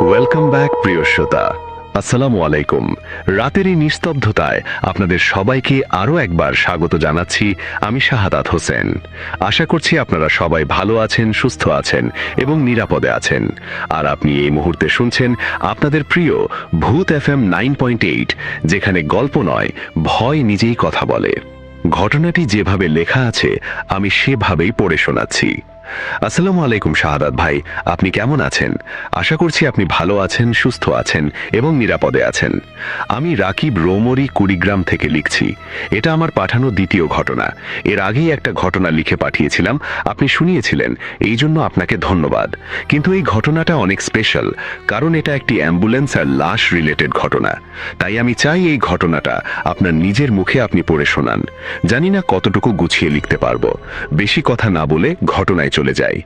Welcome back প্রিয় শ্রোতা। আসসালামু আলাইকুম। রাতের এই নিস্তব্ধতায় আপনাদের সবাইকে আরও একবার স্বাগত জানাচ্ছি। আমি শাহাদাত হোসেন। আশা করছি আপনারা সবাই ভালো আছেন, সুস্থ আছেন এবং নিরাপদে আছেন। আর আপনি এই মুহূর্তে শুনছেন আপনাদের প্রিয় ভূত FM 9.8, যেখানে গল্প নয়, ভয় নিজেই কথা বলে। ঘটনাটি যেভাবে লেখা আছে আমি সেভাবেই পড়ে শোনাচ্ছি। আসসালামু আলাইকুম শাহাদাত ভাই, আপনি কেমন আছেন? আশা করছি আপনি ভালো আছেন, সুস্থ আছেন এবং নিরাপদে আছেন। আমি রাকিব রৌমরি কুড়িগ্রাম থেকে লিখছি। এটা আমার পাঠানো দ্বিতীয় ঘটনা। এর আগেই একটা ঘটনা লিখে পাঠিয়েছিলাম, আপনি শুনিয়েছিলেন, এই জন্য আপনাকে ধন্যবাদ। কিন্তু এই ঘটনাটা অনেক স্পেশাল, কারণ এটা একটি অ্যাম্বুলেন্স আর লাশ রিলেটেড ঘটনা। তাই আমি চাই এই ঘটনাটা আপনার নিজের মুখে আপনি পড়ে শোনান। জানি না কতটুকু গুছিয়ে লিখতে পারবো। বেশি কথা না বলে ঘটনায় চলে যাই।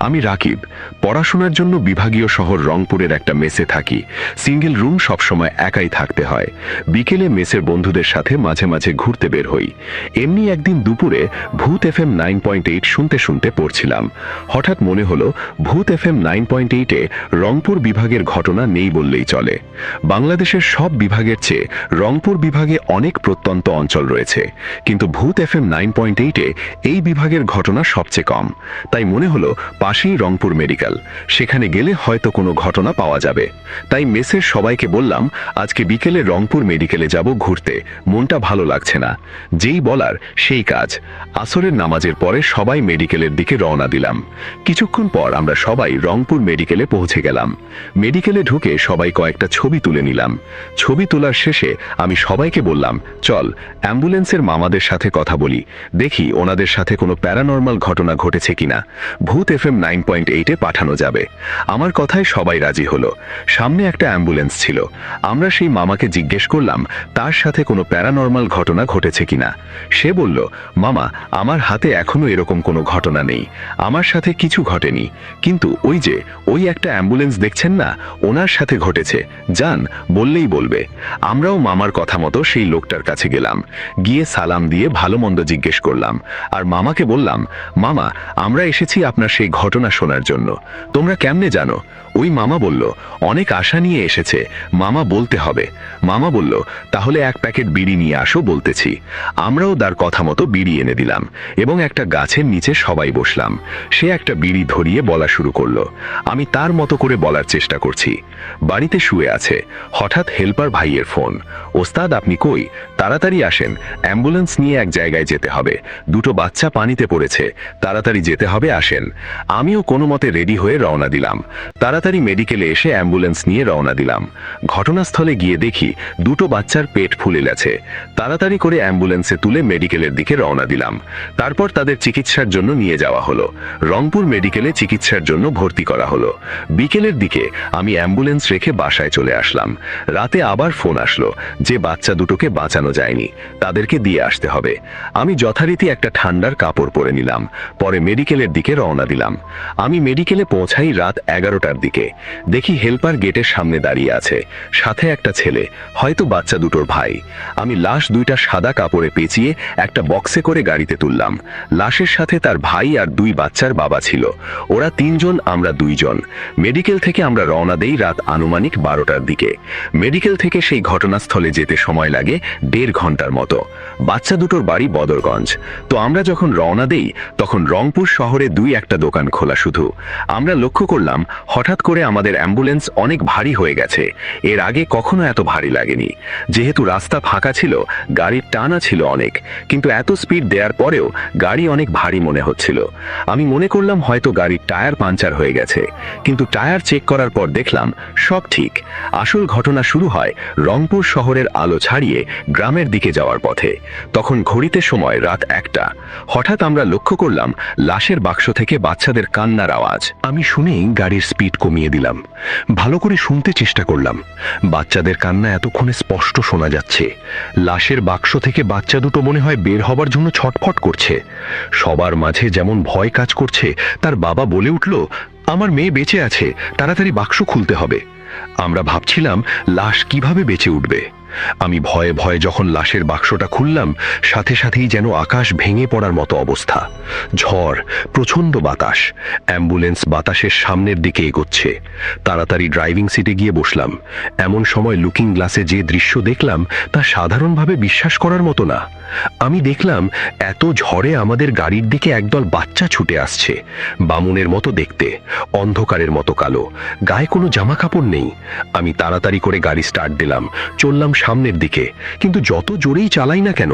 আমি রাকিব, পড়াশোনার জন্য বিভাগীয় শহর রংপুরের একটা মেসে থাকি। সিঙ্গেল রুম, সবসময় একাই থাকতে হয়। বিকেলে মেসের বন্ধুদের সাথে মাঝে মাঝে ঘুরতে বের হই। এমনি একদিন দুপুরে ভূত FM 9.8 শুনতে শুনতে পড়ছিলাম। হঠাৎ মনে হলো ভূত FM 9.8-এ রংপুর বিভাগের ঘটনা নেই বললেই চলে। বাংলাদেশের সব বিভাগের চেয়ে রংপুর বিভাগে অনেক প্রত্যন্ত অঞ্চল রয়েছে, কিন্তু ভূত FM 9.8-এ এই বিভাগের ঘটনা সবচেয়ে কম। তাই মনে হলো পাশেই রংপুর মেডিকেল, সেখানে গেলে হয়তো কোনো ঘটনা পাওয়া যাবে। তাই মেসের সবাইকে বললাম, আজকে বিকেলে রংপুর মেডিকেলে যাব ঘুরতে, মনটা ভালো লাগছে না। যেই বলার সেই কাজ। আসরের নামাজের পরে সবাই মেডিকেলের দিকে রওনা দিলাম। কিছুক্ষণ পর আমরা সবাই রংপুর মেডিকেলে পৌঁছে গেলাম। মেডিকেলে ঢুকে সবাই কয়েকটা ছবি তুলে নিলাম। ছবি তোলার শেষে আমি সবাইকে বললাম, চল অ্যাম্বুলেন্সের মামাদের সাথে কথা বলি, দেখি ওনাদের সাথে কোনো প্যারানর্মাল ঘটনা ঘটেছে কিনা। ভূত FM 9.8-এ পাঠানো যাবে। আমার কথায় সবাই রাজি হলো। সামনে একটা অ্যাম্বুলেন্স ছিল। আমরা সেই মামাকে জিজ্ঞেস করলাম তার সাথে কোনো প্যারানর্মাল ঘটনা ঘটেছে কিনা। সে বলল, মামা, আমার হাতে এখনো এরকম কোনো ঘটনা নেই, আমার সাথে কিছু ঘটেনি, কিন্তু ওই একটা অ্যাম্বুলেন্স দেখছেন না, ওনার সাথে ঘটেছে, যান, বললেই বলবে। আমরাও মামার কথা মতো সেই লোকটার কাছে গেলাম। গিয়ে সালাম দিয়ে ভালো মন্দ জিজ্ঞেস করলাম। আর মামাকে বললাম, মামা, আমরা এসেছি আপনার সেই ঘটনা শোনার জন্য। তোমরা কেমনে জানো? ওই মামা বলল, অনেক আশা নিয়ে এসেছে, মামা বলতে হবে। মামা বলল, তাহলে এক প্যাকেট বিড়ি নিয়ে আসো, বলতেছি। আমরাও তার কথা মতো বিড়ি এনে দিলাম এবং একটা গাছের নিচে সবাই বসলাম। সে একটা বিড়ি ধরিয়ে বলা শুরু করলো। আমি তার মতো করে বলার চেষ্টা করছি। বাড়িতে শুয়ে আছে। হঠাৎ হেল্পার ভাইয়ের ফোন। ওস্তাদ, আপনি কই? তাড়াতাড়ি আসেন, অ্যাম্বুলেন্স নিয়ে এক জায়গায় যেতে হবে, দুটো বাচ্চা পানিতে পড়েছে, তাড়াতাড়ি যেতে হবে, আসেন। আমিও কোনো মতে রেডি হয়ে রওনা দিলাম। তাড়াতাড়ি মেডিকেলে এসে অ্যাম্বুলেন্স নিয়ে রওনা দিলাম। ঘটনাস্থলে গিয়ে দেখি দুটো বাচ্চার পেট ফুলে গেছে। তাড়াতাড়ি করে অ্যাম্বুলেন্সে তুলে মেডিকেলের দিকে রওনা দিলাম। তারপর তাদের চিকিৎসার জন্য নিয়ে যাওয়া হলো। রংপুর মেডিকেলে চিকিৎসার জন্য ভর্তি করা হলো। বিকেলের দিকে আমি অ্যাম্বুলেন্স রেখে বাসায় চলে আসলাম। রাতে আবার ফোন আসলো যে বাচ্চা দুটোকে বাঁচানো যায়নি, তাদেরকে দিয়ে আসতে হবে। আমি যথারীতি একটা ঠান্ডার কাপড় পরে নিলাম। পরে মেডিকেলের দিকে রওনা দিলাম। আমি মেডিকেলে পৌঁছাই রাত 11টার দিকে। দেখি হেল্পার গেটের সামনে দাঁড়িয়ে আছে, সাথে একটা ছেলে, হয়তো বাচ্চা দুটোর ভাই। আমি লাশ দুইটা সাদা কাপড়ে পেঁচিয়ে একটা বক্সে করে গাড়িতে তুললাম। লাশের সাথে তার ভাই আর দুই বাচ্চার বাবা ছিল। ওরা তিনজন, আমরা দুইজন। মেডিকেল থেকে আমরা রওনা দেই রাত আনুমানিক 12টার দিকে। মেডিকেল থেকে সেই ঘটনাস্থলে যেতে সময় লাগে 1.5 ঘন্টার মতো। বাচ্চা দুটোর বাড়ি বদরগঞ্জ। তো আমরা যখন রওনা দেই তখন রংপুর শহরে 2-1টা দোকান খোলা শুধু। আমরা লক্ষ্য করলাম হঠাৎ করে আমাদের অ্যাম্বুলেন্স অনেক ভারী হয়ে গেছে। এর আগে কখনো এত ভারী লাগেনি। যেহেতু রাস্তা ফাঁকা ছিল, গাড়ির টানা ছিল অনেক, কিন্তু এত স্পিড দেওয়ার পরেও গাড়ি অনেক ভারী মনে হচ্ছিল। আমি মনে করলাম হয়তো গাড়ির টায়ার পাঞ্চার হয়ে গেছে, কিন্তু টায়ার চেক করার পর দেখলাম সব ঠিক। আসল ঘটনা শুরু হয় রংপুর শহরের আলো ছাড়িয়ে গ্রামের দিকে যাওয়ার পথে। তখন ঘড়িতে সময় রাত 1টা। হঠাৎ আমরা লক্ষ্য করলাম লাশের বাক্স থেকে বাচ্চাদের কান্নার আওয়াজ। আমি শুনেই গাড়ির স্পিড কমিয়ে দিলাম। ভালো করে শুনতে চেষ্টা করলাম। বাচ্চাদের কান্না এতক্ষণে স্পষ্ট শোনা যাচ্ছে। লাশের বাক্স থেকে বাচ্চা দুটো মনে হয় বের হবার জন্য ছটফট করছে। সবার মাঝে যেমন ভয় কাজ করছে, তার বাবা বলে উঠল, আমার মেয়ে বেঁচে আছে, তাড়াতাড়ি বাক্স খুলতে হবে। আমরা ভাবছিলাম লাশ কিভাবে বেঁচে উঠবে। আমি ভয়ে ভয়ে যখন লাশের বাক্সটা খুললাম, সাথে সাথেই যেন আকাশ ভেঙে পড়ার মতো অবস্থা। ঝড়, প্রচণ্ড বাতাস, অ্যাম্বুলেন্স বাতাসের সামনের দিকে এগোচ্ছে। তাড়াতাড়ি ড্রাইভিং সিটে গিয়ে বসলাম। এমন সময় লুকিং গ্লাসে যে দৃশ্য দেখলাম তা সাধারণভাবে বিশ্বাস করার মতো না। আমি দেখলাম এত ঝড়ে আমাদের গাড়ির দিকে একদল বাচ্চা ছুটে আসছে, বামুনের মতো দেখতে, অন্ধকারের মতো কালো, গায়ে কোনো জামা কাপড় নেই। আমি তাড়াতাড়ি করে গাড়ি স্টার্ট দিলাম, চললাম সামনের দিকে, কিন্তু যত জোরেই চালাই না কেন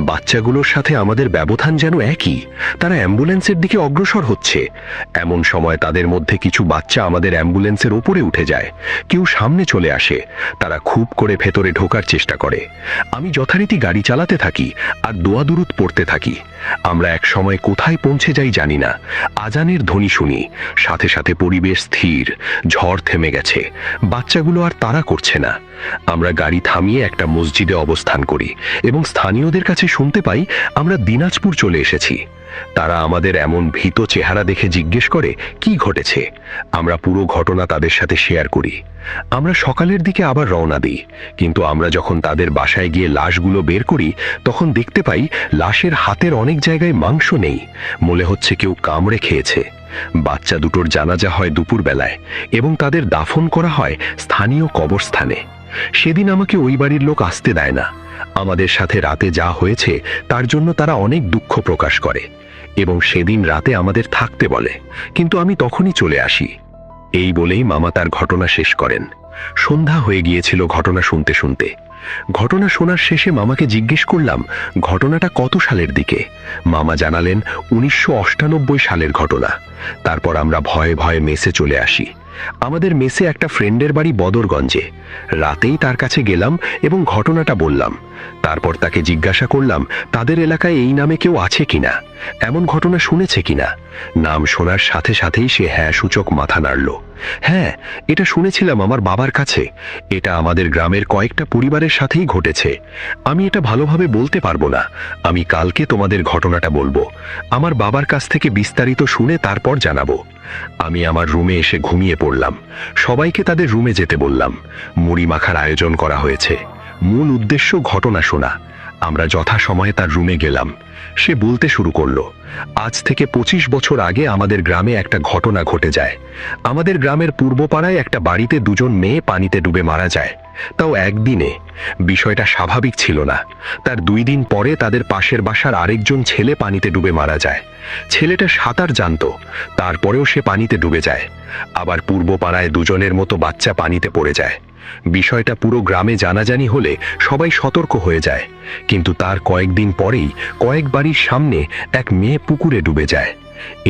বাচ্চাগুলোর সাথে আমাদের ব্যবধান যেন একই। তারা অ্যাম্বুলেন্সের দিকে অগ্রসর হচ্ছে। এমন সময় তাদের মধ্যে কিছু বাচ্চা আমাদের অ্যাম্বুলেন্সের উপরে উঠে যায়, কেউ সামনে চলে আসে, তারা খুব করে ভেতরে ঢোকার চেষ্টা করে। আমি যথারীতি গাড়ি চালাতে থাকি আর দোয়া দুরুদ পড়তে থাকি। আমরা এক সময় কোথায় পৌঁছে যাই জানি না। আজানের ধ্বনি শুনি, সাথে সাথে পরিবেশ স্থির, ঝড় থেমে গেছে, বাচ্চাগুলো আর তাড়া করছে না। আমরা গাড়ি থামিয়ে একটা মসজিদে অবস্থান করি এবং স্থানীয়দের কাছে শুনতে পাই আমরা দিনাজপুর চলে এসেছি। তারা আমাদের এমন ভীত চেহারা দেখে জিজ্ঞেস করে কি ঘটেছে। আমরা পুরো ঘটনা তাদের সাথে শেয়ার করি। আমরা সকালের দিকে আবার রওনা দিই, কিন্তু আমরা যখন তাদের বাসায় গিয়ে লাশগুলো বের করি তখন দেখতে পাই লাশের হাতের অনেক জায়গায় মাংস নেই, মনে হচ্ছে কেউ কামড়ে খেয়েছে। বাচ্চা দুটোর জানাজা হয় দুপুর বেলায় এবং তাদের দাফন করা হয় স্থানীয় কবরস্থানে। সেদিন আমাকে ওই বাড়ির লোক আসতে দেয় না। আমাদের সাথে রাতে যা হয়েছে তার জন্য তারা অনেক দুঃখ প্রকাশ করে এবং সেদিন রাতে আমাদের থাকতে বলে, কিন্তু আমি তখনই চলে আসি। এই বলেই মামা তার ঘটনা শেষ করেন। সন্ধ্যা হয়ে গিয়েছিল ঘটনা শুনতে শুনতে। ঘটনা শোনার শেষে মামাকে জিজ্ঞেস করলাম ঘটনাটা কত সালের দিকে। মামা জানালেন 1998 সালের ঘটনা। তারপর আমরা ভয়ে ভয়ে মেসে চলে আসি। আমাদের মেসে একটা ফ্রেন্ডের বাড়ি বদরগঞ্জে। রাতেই তার কাছে গেলাম এবং ঘটনাটা বললাম। তারপর তাকে জিজ্ঞাসা করলাম তাদের এলাকায় এই নামে কেউ আছে কিনা, এমন ঘটনা শুনেছে কিনা। নাম শোনার সাথে সাথেই সে হ্যাঁ সূচক মাথা নাড়ল। হ্যাঁ, এটা শুনেছিলাম আমার বাবার কাছে। এটা আমাদের গ্রামের কয়েকটা পরিবারের সাথেই ঘটেছে। আমি এটা ভালোভাবে বলতে পারবো না। আমি কালকে তোমাদের ঘটনাটা বলবো। আমার বাবার কাছ থেকে বিস্তারিত শুনে তারপর জানাবো। আমি আমার রুমে এসে ঘুমিয়ে পড়লাম। সবাইকে তাদের রুমে যেতে বললাম। মুড়ি মাখার আয়োজন করা হয়েছে। মূল উদ্দেশ্য ঘটনা শোনা। আমরা যথাসময়ে তার রুমে গেলাম। সে বলতে শুরু করলো, আজ থেকে 25 বছর আগে আমাদের গ্রামে একটা ঘটনা ঘটে যায়। আমাদের গ্রামের পূর্ব পাড়ায় একটা বাড়িতে দুজন মেয়ে পানিতে ডুবে মারা যায়, তাও একদিনে। বিষয়টা স্বাভাবিক ছিল না। তার 2 দিন পরে তাদের পাশের বাসার আরেকজন ছেলে পানিতে ডুবে মারা যায়। ছেলেটা সাঁতার জানতো, তারপরেও সে পানিতে ডুবে যায়। আবার পূর্ব পাড়ায় দুজনের মতো বাচ্চা পানিতে পড়ে যায়। বিষয়টা পুরো গ্রামে জানাজানি হলে সবাই সতর্ক হয়ে যায়, কিন্তু তার কয়েকদিন পরেই কয়েক বাড়ির সামনে এক মেয়ে পুকুরে ডুবে যায়।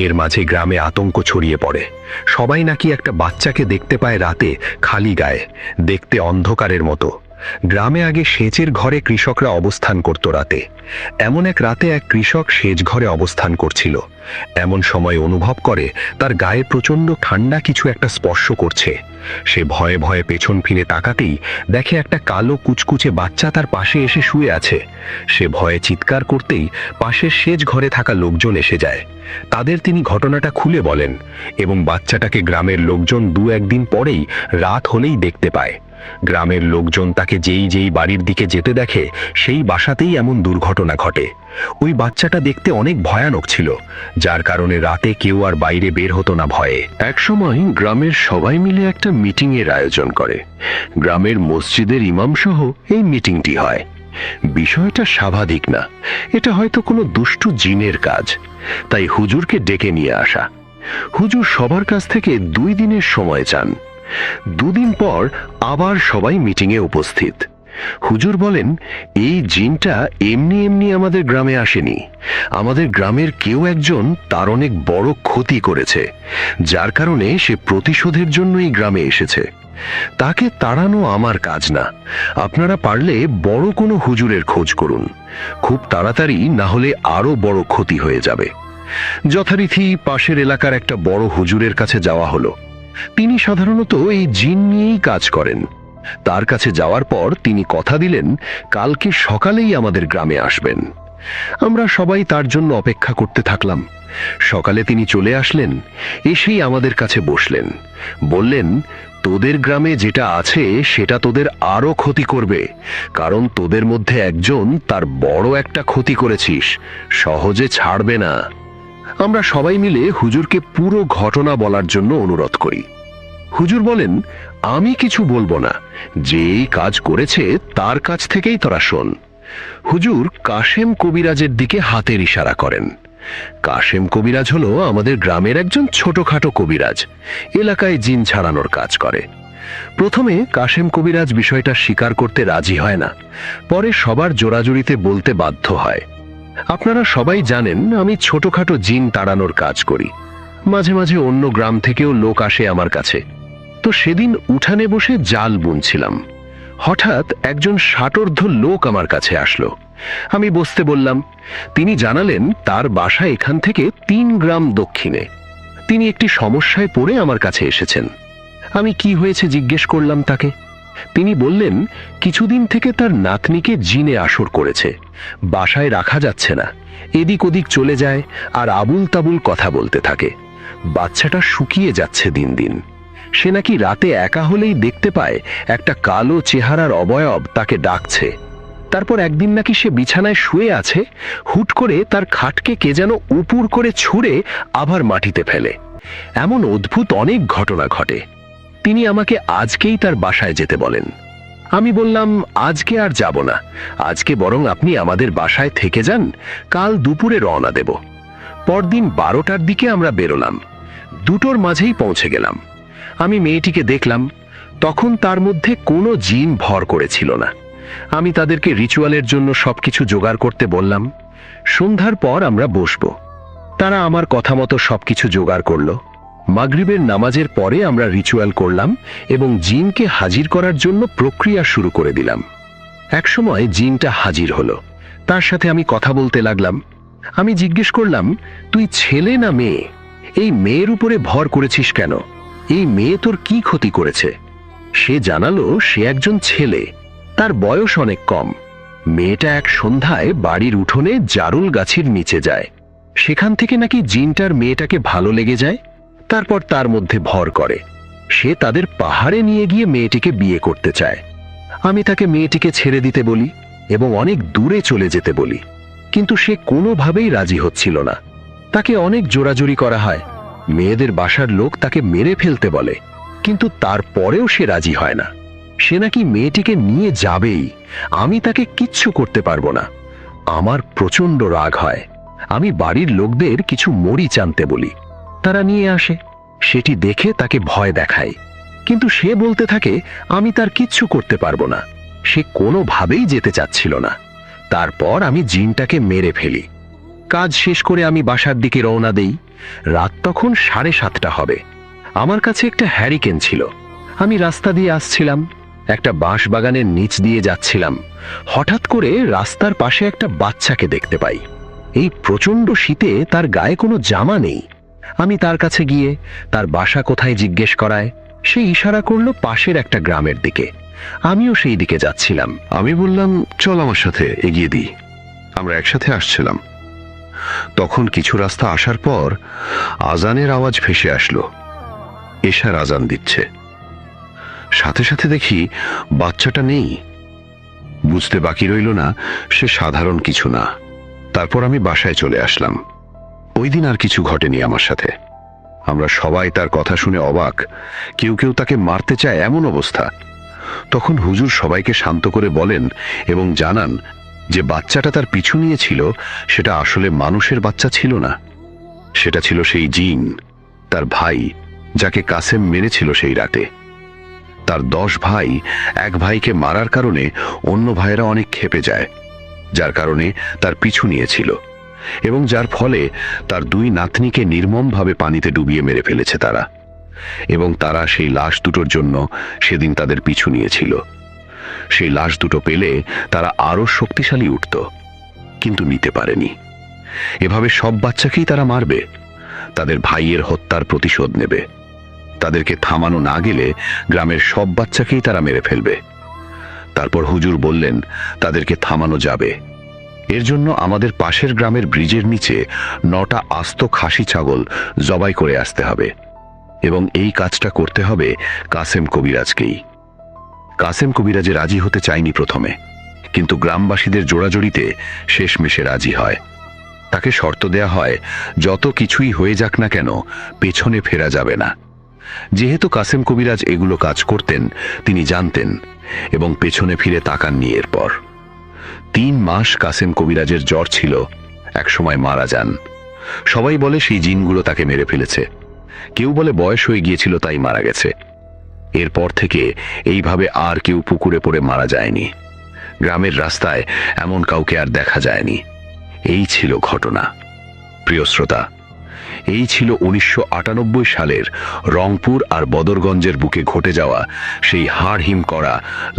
এর মাঝে গ্রামে আতঙ্ক ছড়িয়ে পড়ে। সবাই নাকি একটা বাচ্চাকে দেখতে পায় রাতে, খালি গায়ে, দেখতে অন্ধকারের মতো। গ্রামে আগে সেচের ঘরে কৃষকরা অবস্থান করত রাতে। এমন এক রাতে এক কৃষক সেচ ঘরে অবস্থান করছিল। এমন সময় অনুভব করে তার গায়ে প্রচণ্ড ঠান্ডা কিছু একটা স্পর্শ করছে। সে ভয়ে ভয়ে পেছন ফিরে তাকাতেই দেখে একটা কালো কুচকুচে বাচ্চা তার পাশে এসে শুয়ে আছে। সে ভয়ে চিৎকার করতেই পাশের সেচ ঘরে থাকা লোকজন এসে যায়। তাদের তিনি ঘটনাটা খুলে বলেন এবং বাচ্চাটাকে গ্রামের লোকজন 2-1 দিন পরেই রাত হলেই দেখতে পায়। গ্রামের লোকজন তাকে যেই বাড়ির দিকে যেতে দেখে সেই বাসাতেই এমন দুর্ঘটনা ঘটে। ওই বাচ্চাটা দেখতে অনেক ভয়ানক ছিল, যার কারণে রাতে কেউ আর বাইরে বের হতো না ভয়ে। একসময় গ্রামের সবাই মিলে একটা মিটিং এর আয়োজন করে। গ্রামের মসজিদের ইমাম সহ এই মিটিংটি হয়। বিষয়টা স্বাভাবিক না, এটা হয়তো কোনো দুষ্টু জিনের কাজ। তাই হুজুরকে ডেকে নিয়ে আসা। হুজুর সবার কাছ থেকে 2 দিনের সময় চান। 2 দিন পর আবার সবাই মিটিংয়ে উপস্থিত। হুজুর বলেন, এই জিনটা এমনি এমনি আমাদের গ্রামে আসেনি। আমাদের গ্রামের কেউ একজন তার অনেক বড় ক্ষতি করেছে, যার কারণে সে প্রতিশোধের জন্য এই গ্রামে এসেছে। তাকে তাড়ানো আমার কাজ না। আপনারা পারলে বড় কোনো হুজুরের খোঁজ করুন। খুব তাড়াতাড়ি, না হলে আরো বড় ক্ষতি হয়ে যাবে। যথারীতি পাশের এলাকার একটা বড় হুজুরের কাছে যাওয়া হলো। তিনি সাধারণত এই জিন নিয়েই কাজ করেন। তার কাছে যাওয়ার পর তিনি কথা দিলেন কালকে সকালেই আমাদের গ্রামে আসবেন। আমরা সবাই তার জন্য অপেক্ষা করতে থাকলাম। সকালে তিনি চলে আসলেন, এসেই আমাদের কাছে বসলেন। বললেন, তোদের গ্রামে যেটা আছে সেটা তোদের আরো ক্ষতি করবে, কারণ তোদের মধ্যে একজন তার বড় একটা ক্ষতি করেছিস, সহজে ছাড়বে না। আমরা সবাই মিলে হুজুরকে পুরো ঘটনা বলার জন্য অনুরোধ করি। হুজুর বলেন, আমি কিছু বলবো না, যে এই কাজ করেছে তার কাছ থেকেই তোরা শোন। হুজুর কাশেম কবিরাজের দিকে হাতের ইশারা করেন। কাশেম কবিরাজ হলো আমাদের গ্রামের একজন ছোটখাটো কবিরাজ, এলাকায় জিন ছাড়ানোর কাজ করে। প্রথমে কাশেম কবিরাজ বিষয়টা স্বীকার করতে রাজি হয় না, পরে সবার জোরাজুরিতে বলতে বাধ্য হয়। আপনারা সবাই জানেন আমি ছোটখাটো জিন তাড়ানোর কাজ করি। মাঝে মাঝে অন্য গ্রাম থেকেও লোক আসে আমার কাছে। তো সেদিন উঠানে বসে জাল বুনছিলাম, হঠাৎ একজন ষাটোর্ধ্ব লোক আমার কাছে আসলো। আমি বসতে বললাম। তিনি জানালেন তার বাসা এখান থেকে 3 গ্রাম দক্ষিণে। তিনি একটি সমস্যায় পড়ে আমার কাছে এসেছেন। আমি কি হয়েছে জিজ্ঞেস করলাম তাকে। তিনি বললেন, কিছুদিন থেকে তার নাতনিকে জিনে আসর করেছে, বাসায় রাখা যাচ্ছে না, এদিক ওদিক চলে যায় আর আবুল তাবুল কথা বলতে থাকে। বাচ্চাটা শুকিয়ে যাচ্ছে দিন দিন। সে নাকি রাতে একা হলেই দেখতে পায় একটা কালো চেহারার অবয়ব তাকে ডাকছে। তারপর একদিন নাকি সে বিছানায় শুয়ে আছে, হুট করে তার খাটকে কে যেন উপুর করে ছুঁড়ে আবার মাটিতে ফেলে। এমন অদ্ভুত অনেক ঘটনা ঘটে। তিনি আমাকে আজকেই তার বাসায় যেতে বলেন। আমি বললাম, আজকে আর যাব না, আজকে বরং আপনি আমাদের বাসায় থেকে যান, কাল দুপুরে রওনা দেব। পরদিন 12টার দিকে আমরা বেরোলাম, 2টোর মাঝেই পৌঁছে গেলাম। আমি মেয়েটিকে দেখলাম, তখন তার মধ্যে কোনো জিন ভর করেছিল না। আমি তাদেরকে রিচুয়ালের জন্য সবকিছু জোগাড় করতে বললাম। সন্ধ্যার পর আমরা বসবো। তারা আমার কথা মতো সবকিছু জোগাড় করলো। মাগরিবের নামাজের পরে আমরা রিচুয়াল করলাম এবং জিনকে হাজির করার জন্য প্রক্রিয়া শুরু করে দিলাম। একসময় জিনটা হাজির হলো, তার সাথে আমি কথা বলতে লাগলাম। আমি জিজ্ঞেস করলাম, তুই ছেলে না মেয়ে? এই মেয়ের উপরে ভর করেছিস কেন? এই মেয়ে তোর কি ক্ষতি করেছে? সে জানালো সে একজন ছেলে, তার বয়স অনেক কম। মেয়েটা এক সন্ধ্যায় বাড়ির উঠোনে জারুল গাছের নিচে যায়, সেখান থেকে নাকি জিনটার মেয়েটাকে ভালো লেগে যায়, তারপর তার মধ্যে ভর করে। সে তাদের পাহাড়ে নিয়ে গিয়ে মেয়েটিকে বিয়ে করতে চায়। আমি তাকে মেয়েটিকে ছেড়ে দিতে বলি এবং অনেক দূরে চলে যেতে বলি, কিন্তু সে কোনোভাবেই রাজি হচ্ছিল না। তাকে অনেক জোরাজুরি করা হয়। মেয়েদের বাসার লোক তাকে মেরে ফেলতে বলে, কিন্তু তারপরেও সে রাজি হয় না। সে নাকি মেয়েটিকে নিয়ে যাবেই, আমি তাকে কিচ্ছু করতে পারবো না। আমার প্রচন্ড রাগ হয়। আমি বাড়ির লোকদের কিছু মরিচ আনতে বলি, তারা নিয়ে আসে। সেটি দেখে তাকে ভয় দেখায়, কিন্তু সে বলতে থাকে আমি তার কিচ্ছু করতে পারবো না। সে কোনোভাবেই যেতে চাচ্ছিল না। তারপর আমি জিনটাকে মেরে ফেলি। কাজ শেষ করে আমি বাসার দিকে রওনা দেই। রাত তখন 7:30 হবে। আমার কাছে একটা হ্যারিকেন ছিল। আমি রাস্তা দিয়ে আসছিলাম, একটা বাঁশ বাগানের নিচ দিয়ে যাচ্ছিলাম। হঠাৎ করে রাস্তার পাশে একটা বাচ্চাকে দেখতে পাই। এই প্রচন্ড শীতে তার গায়ে কোনো জামা নেই। আমি তার কাছে গিয়ে তার বাসা কোথায় জিজ্ঞেস করায়। সে ইশারা করলো পাশের একটা গ্রামের দিকে। আমিও সেই দিকে যাচ্ছিলাম। আমি বললাম, চল আমার সাথে, এগিয়ে দিই। আমরা একসাথে আসছিলাম। তখন কিছু রাস্তা আসার পর আজানের আওয়াজ ভেসে আসলো। এশার আজান দিচ্ছে। সাথে সাথে দেখি বাচ্চাটা নেই। বুঝতে বাকি রইল না সে সাধারণ কিছু না। তারপর আমি বাসায় চলে আসলাম। ওই দিন আর কিছু ঘটেনি আমার সাথে। আমরা সবাই তার কথা শুনে অবাক, কেউ কেউ তাকে মারতে চায় এমন অবস্থা। তখন হুজুর সবাইকে শান্ত করে বলেন এবং জানান যে বাচ্চাটা তার পিছু নিয়েছিল সেটা আসলে মানুষের বাচ্চা ছিল না, সেটা ছিল সেই জিন, তার ভাই, যাকে কাসেম মেরেছিল সেই রাতে। তার 10 ভাই, এক ভাইকে মারার কারণে অন্য ভাইয়েরা অনেক ক্ষেপে যায়, যার কারণে তার পিছু নিয়েছিল এবং যার ফলে তার 2 নাতনিকে নির্মমভাবে পানিতে ডুবিয়ে মেরে ফেলেছে তারা। এবং তারা সেই লাশ দুটোর জন্য সেদিন তাদের পিছু নিয়েছিল। সেই লাশ দুটো পেলে তারা আরো শক্তিশালী উঠত, কিন্তু নিতে পারেনি। এভাবে সব বাচ্চাকেই তারা মারবে, তাদের ভাইয়ের হত্যার প্রতিশোধ নেবে। তাদেরকে থামানো না গেলে গ্রামের সব বাচ্চাকেই তারা মেরে ফেলবে। তারপর হুজুর বললেন তাদেরকে থামানো যাবে, এর জন্য আমাদের পাশের গ্রামের ব্রিজের নিচে 9টা আস্ত খাসি ছাগল জবাই করে আসতে হবে, এবং এই কাজটা করতে হবে কাসেম কবিরাজকেই। কাসেম কবিরাজে রাজি হতে চায়নি প্রথমে, কিন্তু গ্রামবাসীদের জোড়াজড়িতে শেষমেশে রাজি হয়। তাকে শর্ত দেয়া হয়, যত কিছুই হয়ে যাক না কেন পেছনে ফেরা যাবে না। যেহেতু কাসেম কবিরাজ এগুলো কাজ করতেন, তিনি জানতেন এবং পেছনে ফিরে তাকাননি। এরপর 3 মাস কাসেম কবিরাজের জ্বর ছিল, একসময় মারা যান। সবাই বলে সেই জিনগুলো তাকে মেরে ফেলেছে, কেউ বলে বয়স হয়ে গিয়েছিল তাই মারা গেছে। এরপর থেকে এইভাবে আর কেউ পুকুরে পড়ে মারা যায়নি। গ্রামের রাস্তায় এমন কাউকে আর দেখা যায়নি। এই ছিল ঘটনা। প্রিয় শ্রোতা, এই ছিল 1998 সালের রংপুর আর বদরগঞ্জের বুকে ঘটে যাওয়া সেই হাড়হিম করা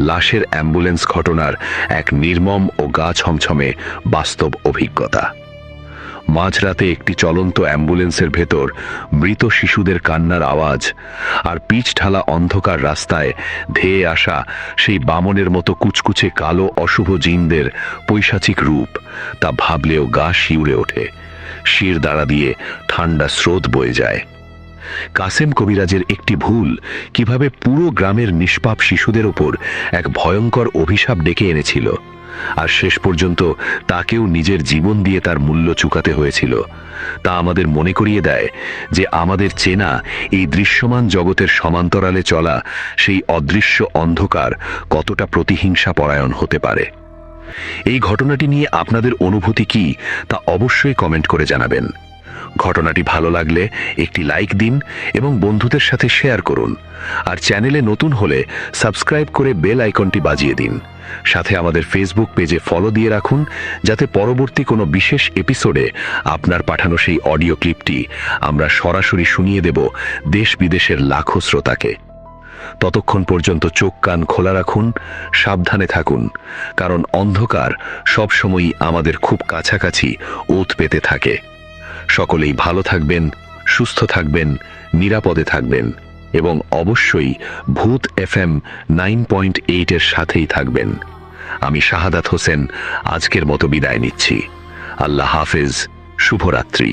লাশের অ্যাম্বুলেন্স ঘটনার এক নির্মম ও গা ছমছমে বাস্তব অভিজ্ঞতা। মাঝরাতে একটি চলন্ত অ্যাম্বুলেন্সের ভেতর মৃত শিশুদের কান্নার আওয়াজ, আর পিচ ঢালা অন্ধকার রাস্তায় ধেয়ে আসা সেই বামনের মতো কুচকুচে কালো অশুভ জিনদের পৈশাচিক রূপ, তা ভাবলেও গা শিউরে ওঠে, শির দাঁড়া দিয়ে ঠান্ডা স্রোত বয়ে যায়। কাসেম কবিরাজের একটি ভুল কিভাবে পুরো গ্রামের নিষ্পাপ শিশুদের ওপর এক ভয়ঙ্কর অভিশাপ ডেকে এনেছিল, আর শেষ পর্যন্ত তাকেও নিজের জীবন দিয়ে তার মূল্য চুকাতে হয়েছিল, তা আমাদের মনে করিয়ে দেয় যে আমাদের চেনা এই দৃশ্যমান জগতের সমান্তরালে চলা সেই অদৃশ্য অন্ধকার কতটা প্রতিহিংসা পরায়ণ হতে পারে। এই ঘটনাটি নিয়ে আপনাদের অনুভূতি কি তা অবশ্যই কমেন্ট করে জানাবেন। ঘটনাটি ভালো লাগলে একটি লাইক দিন এবং বন্ধুদের সাথে শেয়ার করুন, আর চ্যানেলে নতুন হলে সাবস্ক্রাইব করে বেল আইকনটি বাজিয়ে দিন। সাথে আমাদের ফেসবুক পেজে ফলো দিয়ে রাখুন, যাতে পরবর্তী কোনো বিশেষ এপিসোডে আপনার পাঠানো সেই অডিও ক্লিপটি আমরা সরাসরি শুনিয়ে দেব দেশ বিদেশের লাখো শ্রোতাকে। ততক্ষণ পর্যন্ত চোখ কান খোলা রাখুন, সাবধানে থাকুন, কারণ অন্ধকার সবসময়ই আমাদের খুব কাছাকাছি ওত পেতে থাকে। সকলেই ভালো থাকবেন, সুস্থ থাকবেন, নিরাপদে থাকবেন এবং অবশ্যই ভূত FM 9.8 এর সাথেই থাকবেন। আমি শাহাদাত হোসেন আজকের মতো বিদায় নিচ্ছি। আল্লাহ হাফেজ, শুভরাত্রি।